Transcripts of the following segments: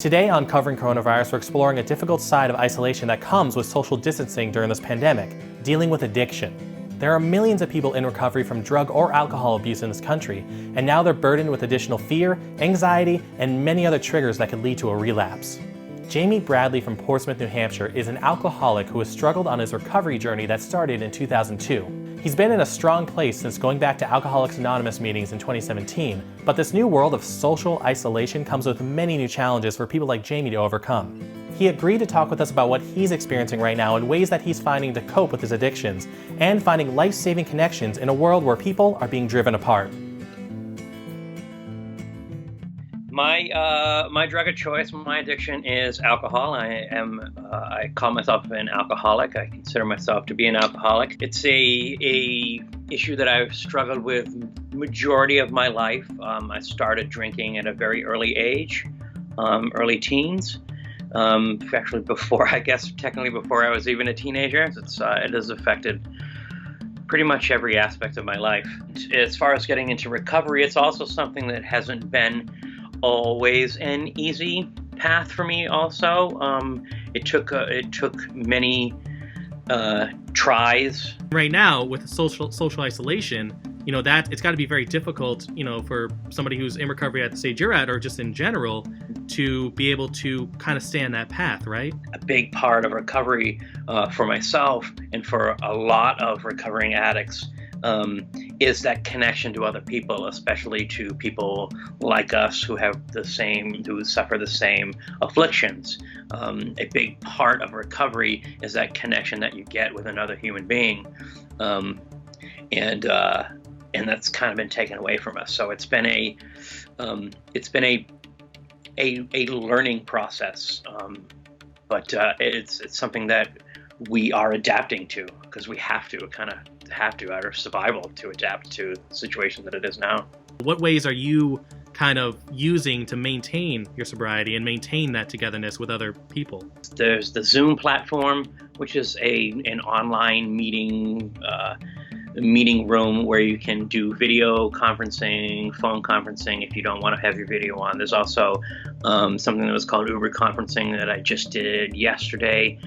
Today on Covering Coronavirus, we're exploring a difficult side of isolation that comes with social distancing during this pandemic, dealing with addiction. There are millions of people in recovery from drug or alcohol abuse in this country, and now they're burdened with additional fear, anxiety, and many other triggers that could lead to a relapse. Jamie Bradley from Portsmouth, New Hampshire is an alcoholic who has struggled on his recovery journey that started in 2002. He's been in a strong place since going back to Alcoholics Anonymous meetings in 2017, but this new world of social isolation comes with many new challenges for people like Jamie to overcome. He agreed to talk with us about what he's experiencing right now and ways that he's finding to cope with his addictions, and finding life-saving connections in a world where people are being driven apart. My drug of choice, my addiction is alcohol. I call myself an alcoholic. I consider myself to be an alcoholic. It's a issue that I've struggled with majority of my life. I started drinking at a very early age, early teens. Actually technically before I was even a teenager. It has affected pretty much every aspect of my life. As far as getting into recovery, it's also something that hasn't been always an easy path for me also. It took many tries. Right now, with social isolation, that it's got to be very difficult, for somebody who's in recovery at the stage you're at, or just in general, to be able to kind of stay on that path, right? A big part of recovery for myself and for a lot of recovering addicts is that connection to other people, especially to people like us who suffer the same afflictions. A big part of recovery is that connection that you get with another human being, and that's kind of been taken away from us. So it's been a learning process, but it's something that we are adapting to because we have to out of survival to adapt to the situation that it is now. What ways are you kind of using to maintain your sobriety and maintain that togetherness with other people? There's the Zoom platform, which is an online meeting room where you can do video conferencing, phone conferencing if you don't want to have your video on. There's also something that was called Uber conferencing that I just did yesterday,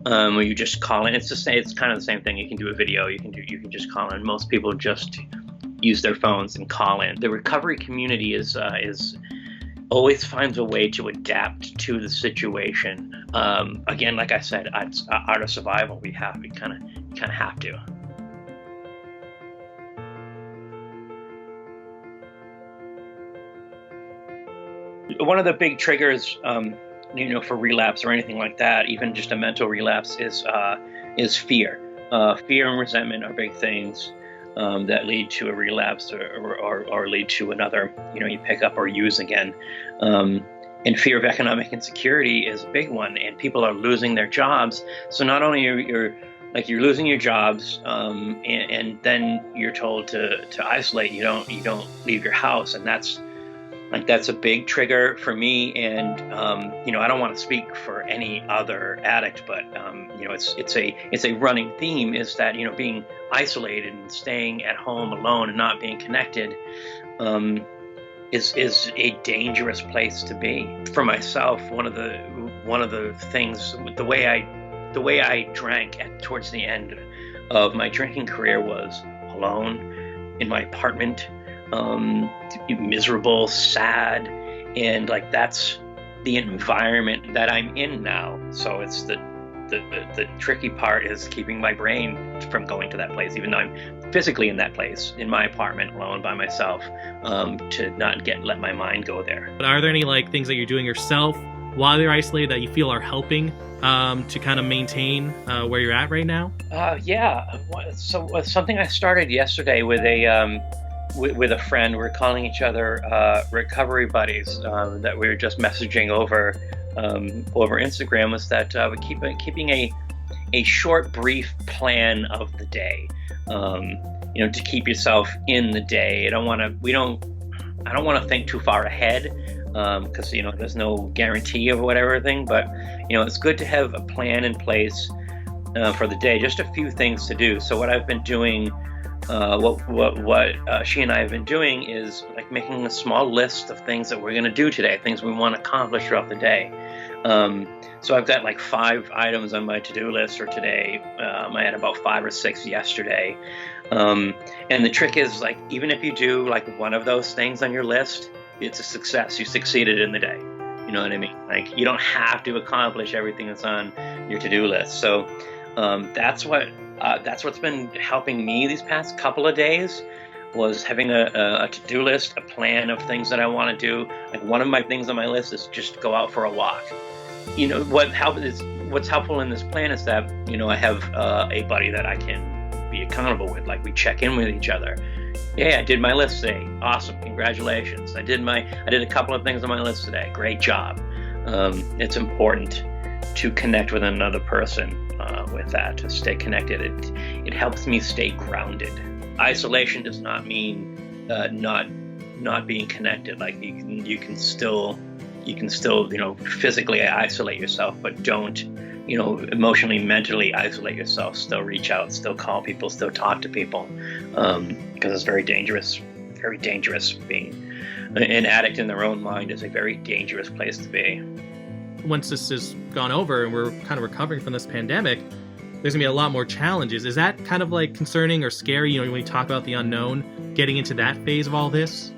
where you just call in. It's kind of the same thing. You can do a video. You can just call in. Most people just use their phones and call in. The recovery community is always finds a way to adapt to the situation. Again, like I said, it's out of survival. We kind of have to. One of the big triggers, for relapse or anything like that, even just a mental relapse, is fear. Fear and resentment are big things that lead to a relapse or lead to another, you pick up or use again. And fear of economic insecurity is a big one, and people are losing their jobs. So not only you're losing your jobs, and then you're told to isolate. You don't leave your house, and that's a big trigger for me. And I don't want to speak for any other addict, but it's a running theme is that being isolated and staying at home alone and not being connected is a dangerous place to be. For myself, one of the things, the way I drank towards the end of my drinking career was alone in my apartment. Miserable, sad, and that's the environment that I'm in now. So it's the tricky part is keeping my brain from going to that place, even though I'm physically in that place, in my apartment, alone by myself, to not let my mind go there. But are there any things that you're doing yourself while you're isolated that you feel are helping to kind of maintain where you're at right now? Yeah. So something I started yesterday with a friend. We're calling each other recovery buddies, that we were just messaging over Instagram, was that we're keeping a short, brief plan of the day, to keep yourself in the day. I don't want to think too far ahead, because there's no guarantee of whatever thing, but it's good to have a plan in place for the day. Just a few things to do. So what I've been doing, what she and I have been doing is like making a small list of things that we're going to do today, things we want to accomplish throughout the day. So I've got like 5 items on my to-do list for today. I had about 5 or 6 yesterday. And the trick is, like, even if you do like one of those things on your list, it's a success. You succeeded in the day. You know what I mean? Like, you don't have to accomplish everything that's on your to-do list. So that's what's been helping me these past couple of days, was having a to-do list, a plan of things that I want to do. Like, one of my things on my list is just go out for a walk. You know, what's helpful in this plan is that, you know, I have a buddy that I can be accountable with. Like, we check in with each other. Yeah, I did my list today. Awesome, congratulations. I did a couple of things on my list today. Great job. It's important to connect with another person with that, to stay connected. It helps me stay grounded. Isolation does not mean not being connected. Like, you can still, you know, physically isolate yourself, but don't, you know, emotionally, mentally isolate yourself. Still reach out, still call people, still talk to people, because it's very dangerous. Very dangerous. Being an addict in their own mind is a very dangerous place to be. Once this is gone over and we're kind of recovering from this pandemic, there's gonna be a lot more challenges. Is that kind of like concerning or scary? You know, when you talk about the unknown, getting into that phase of all this?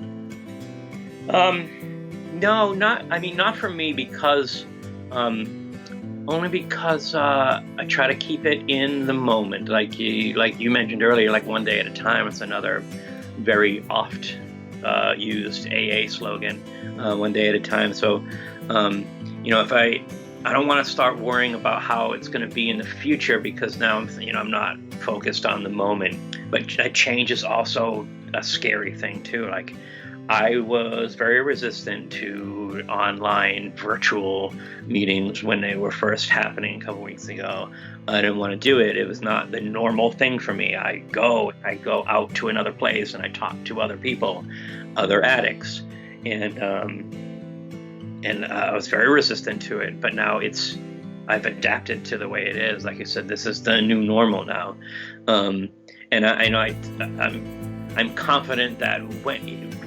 No, not for me, because only because I try to keep it in the moment. Like you mentioned earlier, like one day at a time. It's another very oft used AA slogan, one day at a time. So, you know, if I don't want to start worrying about how it's going to be in the future, because now I'm not focused on the moment. But change is also a scary thing too. Like, I was very resistant to online virtual meetings when they were first happening a couple weeks ago. I didn't want to do it. It was not the normal thing for me. I go out to another place and I talk to other people, other addicts, and I was very resistant to it. But now I've adapted to the way it is. Like you said, this is the new normal now, and I know I'm confident that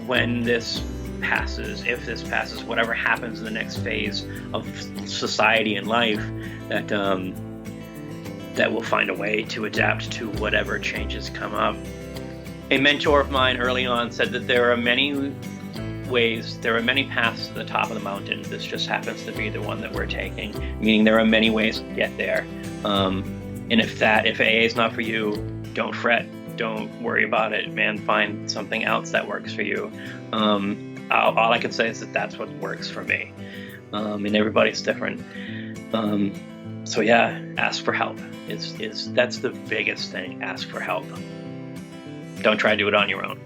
when this passes, if this passes, whatever happens in the next phase of society and life, that we'll find a way to adapt to whatever changes come up. A mentor of mine early on said that there are many paths to the top of the mountain. This just happens to be the one that we're taking, meaning there are many ways to get there. And if AA is not for you, don't fret. Don't worry about it, man. Find something else that works for you. All I can say is that that's what works for me. And everybody's different. So yeah, ask for help. That's the biggest thing. Ask for help. Don't try to do it on your own.